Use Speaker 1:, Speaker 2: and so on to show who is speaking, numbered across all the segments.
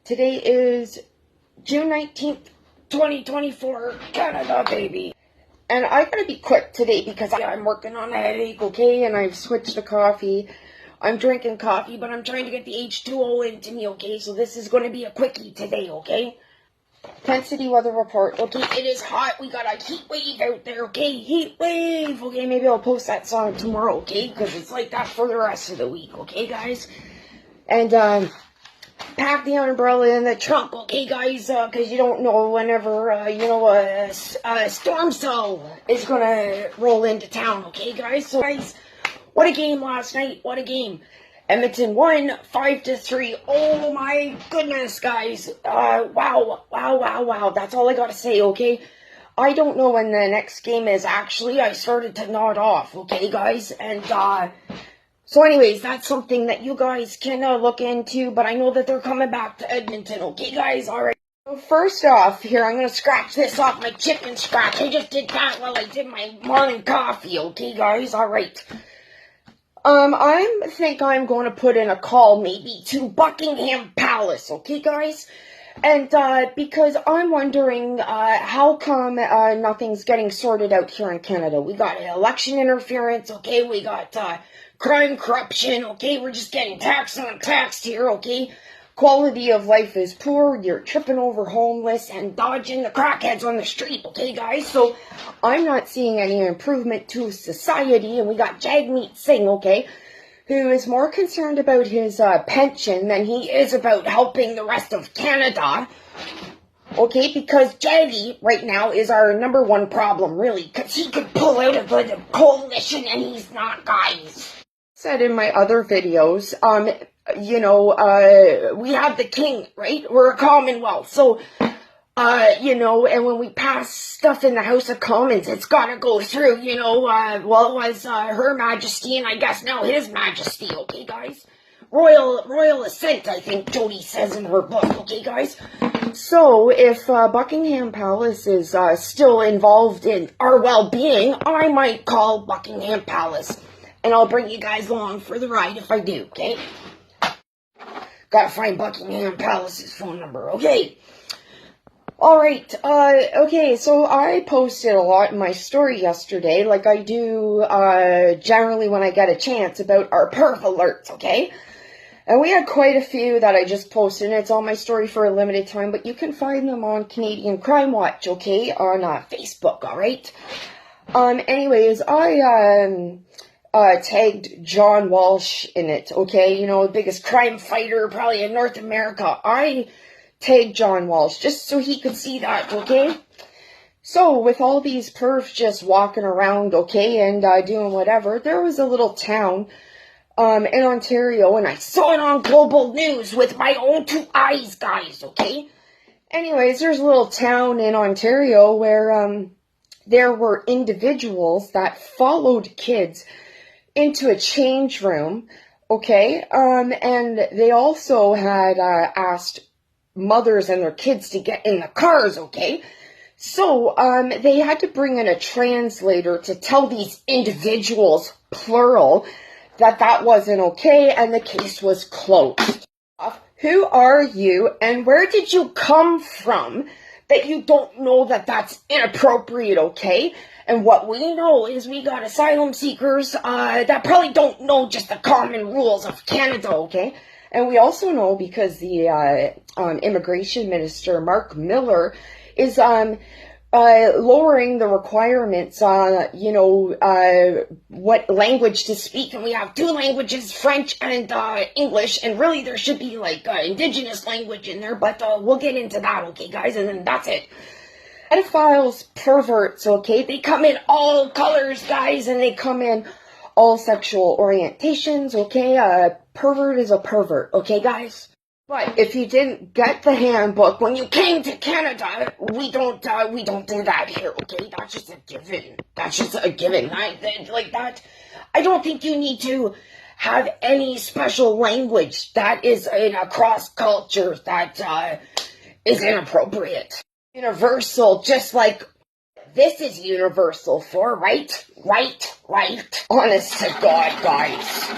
Speaker 1: Today is June 19th, 2024, Canada, baby. And I gotta be quick today because I'm working on a headache, okay? And I've switched to coffee. I'm drinking coffee, but I'm trying to get the H2O into me, okay? So this is gonna be a quickie today, okay? Tent City weather report. Okay, it is hot. We got a heat wave out there, okay? Heat wave. Okay, maybe I'll post that song tomorrow, okay? Because it's like that for the rest of the week, okay, guys? And, pack the umbrella in the trunk, okay, guys? Because you don't know whenever, a storm cell is gonna roll into town, okay, guys? So, guys, what a game last night. What a game. Edmonton won 5-3. Oh my goodness, guys. Wow. That's all I gotta say, okay? I don't know when the next game is, actually. I started to nod off, okay, guys? And, so anyways, that's something that you guys can look into, but I know that they're coming back to Edmonton, okay, guys? Alright. So first off, here, I'm gonna scratch this off my chicken scratch. I just did that while I did my morning coffee, okay, guys? Alright. I think I'm going to put in a call maybe to Buckingham Palace, okay, guys? And, because I'm wondering, how come, nothing's getting sorted out here in Canada? We got election interference, okay? We got, crime, corruption, okay? We're just getting taxed on taxed here, okay? Quality of life is poor. You're tripping over homeless and dodging the crackheads on the street, okay, guys? So, I'm not seeing any improvement to society, and we got Jagmeet Singh, okay, who is more concerned about his pension than he is about helping the rest of Canada, okay, because Jody right now is our number one problem, really, because he could pull out of the coalition, and he's not, guys. Said in my other videos, we have the king, right? We're a commonwealth, so, and when we pass stuff in the House of Commons, it's gotta go through, it was, Her Majesty, and I guess now His Majesty, okay, guys? Royal assent, I think Jody says in her book, okay, guys? So, if, Buckingham Palace is, still involved in our well-being, I might call Buckingham Palace, and I'll bring you guys along for the ride if I do, okay? Gotta find Buckingham Palace's phone number, okay? Alright, okay, so I posted a lot in my story yesterday, like I do, generally when I get a chance, about our perv alerts, okay? And we had quite a few that I just posted, and it's on my story for a limited time, but you can find them on Canadian Crime Watch, okay, on, Facebook, alright? Anyways, I, tagged John Walsh in it, okay? The biggest crime fighter probably in North America. I tagged John Walsh just so he could see that, okay? So, with all these pervs just walking around, okay, and doing whatever, there was a little town in Ontario, and I saw it on Global News with my own two eyes, guys, okay? Anyways, there's a little town in Ontario where there were individuals that followed kids into a change room, okay, and they also had asked mothers and their kids to get in the cars, okay? So, they had to bring in a translator to tell these individuals, plural, that wasn't okay, and the case was closed. Who are you, and where did you come from that you don't know that that's inappropriate, okay? And what we know is we got asylum seekers that probably don't know just the common rules of Canada, okay? And we also know because the immigration minister, Mark Miller, is lowering the requirements on, what language to speak. And we have two languages, French and English. And really there should be like indigenous language in there. But we'll get into that, okay, guys? And then that's it. Pedophiles, perverts, okay? They come in all colors, guys, and they come in all sexual orientations, okay? Pervert is a pervert, okay, guys? But if you didn't get the handbook when you came to Canada, we don't do that here, okay? That's just a given. That's just a given. I don't think you need to have any special language that is in a cross culture that is inappropriate. Universal, just like this is universal for, right? Honest to God, guys.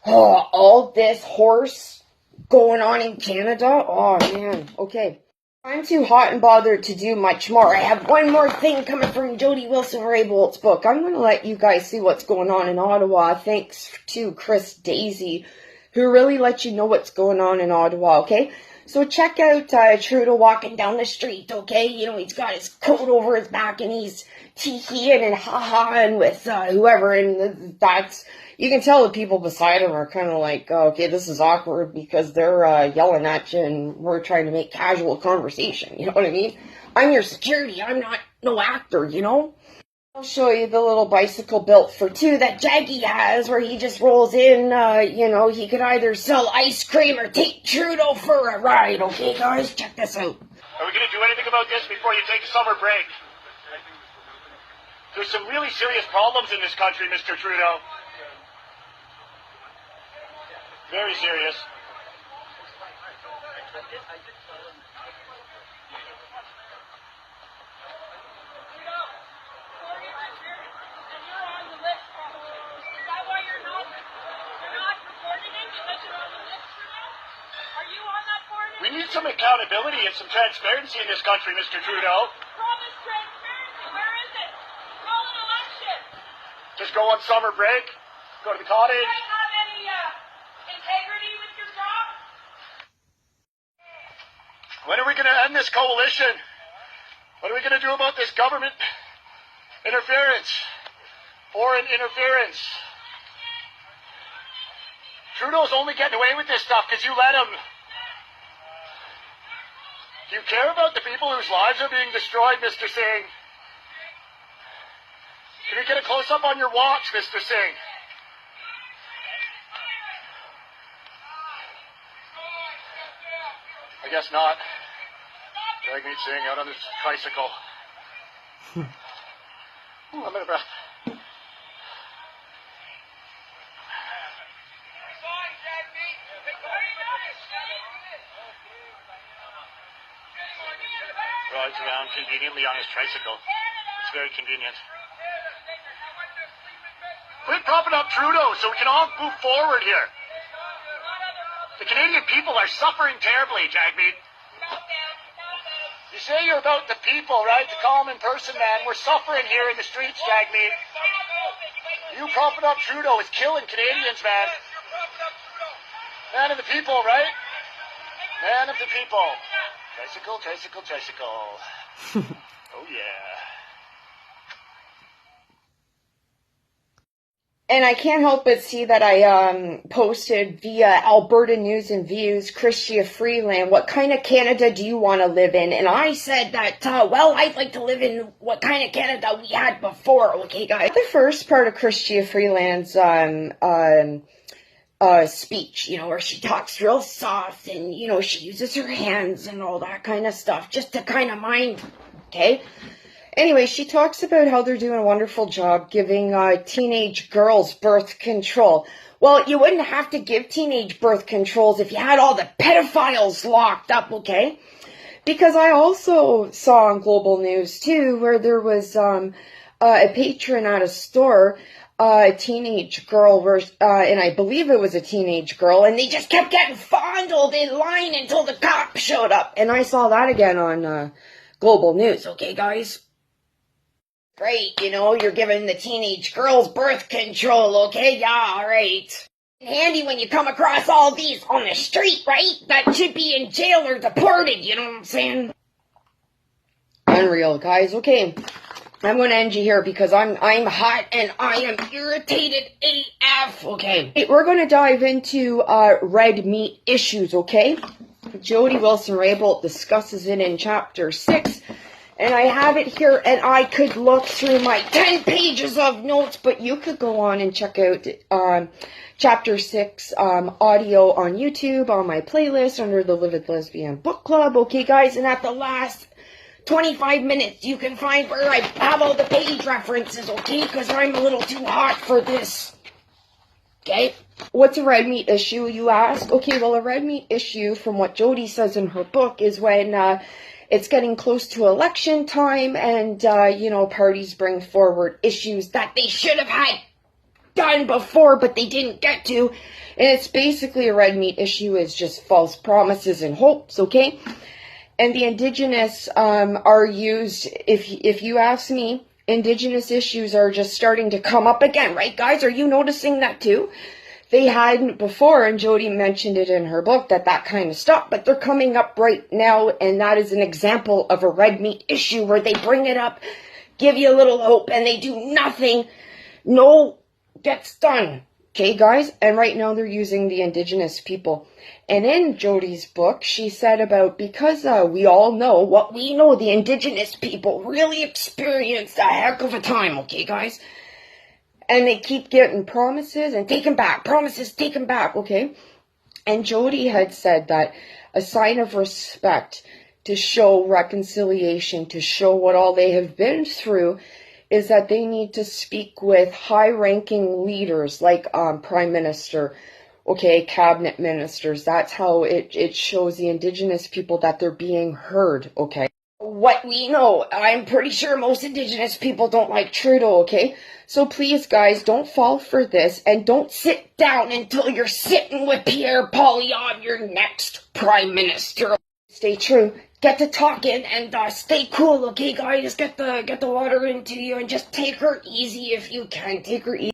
Speaker 1: Oh, all this horse going on in Canada. Oh, man. Okay. I'm too hot and bothered to do much more. I have one more thing coming from Jody Wilson-Raybould's book. I'm going to let you guys see what's going on in Ottawa. Thanks to Chris Daisy, who really let you know what's going on in Ottawa, okay? So check out Trudeau walking down the street, okay? You know, he's got his coat over his back and he's tee-heeing and ha-haing with whoever, and that's... You can tell the people beside him are kind of like, oh, okay, this is awkward because they're yelling at you and we're trying to make casual conversation, you know what I mean? I'm your security, I'm not no actor, you know? I'll show you the little bicycle built for two that Jaggy has where he just rolls in, you know, he could either sell ice cream or take Trudeau for a ride, okay guys? Check this out.
Speaker 2: Are we going to do anything about this before you take a summer break? There's some really serious problems in this country, Mr. Trudeau. Very serious. We need some accountability and some transparency in this country, Mr. Trudeau.
Speaker 3: Promise transparency. Where is it? Call an election.
Speaker 2: Just go on summer break, go to the cottage.
Speaker 3: You don't have any integrity with your job?
Speaker 2: When are we going to end this coalition? What are we going to do about this government interference? Foreign interference. Trudeau's only getting away with this stuff because you let him. Do you care about the people whose lives are being destroyed, Mr. Singh? Can we get a close-up on your watch, Mr. Singh? I guess not. Jagmeet Singh out on his tricycle. Ooh, I'm out of breath. Rides around conveniently on his tricycle. It's very convenient. Quit propping up Trudeau so we can all move forward here. The Canadian people are suffering terribly, Jagmeet. You say you're about the people, right? The common person, man. We're suffering here in the streets, Jagmeet. You propping up Trudeau is killing Canadians, man. Man of the people, right? Man of the people. Tricycle, tricycle, tricycle. Oh, yeah.
Speaker 1: And I can't help but see that I posted via Alberta News and Views, Chrystia Freeland, what kind of Canada do you want to live in? And I said that, well, I'd like to live in what kind of Canada we had before, okay, guys? The first part of Chrystia Freeland's speech, you know, where she talks real soft and, you know, she uses her hands and all that kind of stuff just to kind of mind, okay? Anyway, she talks about how they're doing a wonderful job giving teenage girls birth control. Well, you wouldn't have to give teenage birth controls if you had all the pedophiles locked up, okay? Because I also saw on Global News, too, where there was a patron at a store, a teenage girl, and I believe it was a teenage girl, and they just kept getting fondled in line until the cops showed up. And I saw that again on Global News, okay, guys? Great, you know, you're giving the teenage girls birth control, okay? Yeah, alright. Handy when you come across all these on the street, right? That should be in jail or deported, you know what I'm saying? Unreal, guys. Okay, I'm going to end you here because I'm hot and I am irritated AF, okay? We're going to dive into red meat issues, okay? Jody Wilson-Raybould discusses it in Chapter 6. And I have it here, and I could look through my 10 pages of notes, but you could go on and check out Chapter 6 audio on YouTube, on my playlist, under the Livid Lesbian Book Club, okay, guys? And at the last 25 minutes, you can find where I have all the page references, okay? Because I'm a little too hot for this, okay? What's a red meat issue, you ask? Okay, well, a red meat issue, from what Jody says in her book, is when it's getting close to election time and, you know, parties bring forward issues that they should have had done before, but they didn't get to. And it's basically a red meat issue is just false promises and hopes, okay? And the Indigenous are used, if you ask me, Indigenous issues are just starting to come up again, right, guys? Are you noticing that too? They hadn't before, and Jody mentioned it in her book, that kind of stopped, but they're coming up right now, and that is an example of a red meat issue where they bring it up, give you a little hope, and they do nothing. No gets done. Okay, guys? And right now they're using the Indigenous people. And in Jody's book, she said about, because we all know what we know, the Indigenous people really experienced a heck of a time, okay, guys? And they keep getting promises and taken back, promises taken back, okay? And Jody had said that a sign of respect, to show reconciliation, to show what all they have been through, is that they need to speak with high-ranking leaders like Prime Minister, okay, cabinet ministers. That's how it shows the Indigenous people that they're being heard, okay? What we know, I'm pretty sure most Indigenous people don't like Trudeau, okay? So please, guys, don't fall for this, and don't sit down until you're sitting with Pierre Poilievre, your next Prime Minister. Stay true. Get to talking and stay cool, okay, guys? Get the water into you and just take her easy if you can. Take her easy.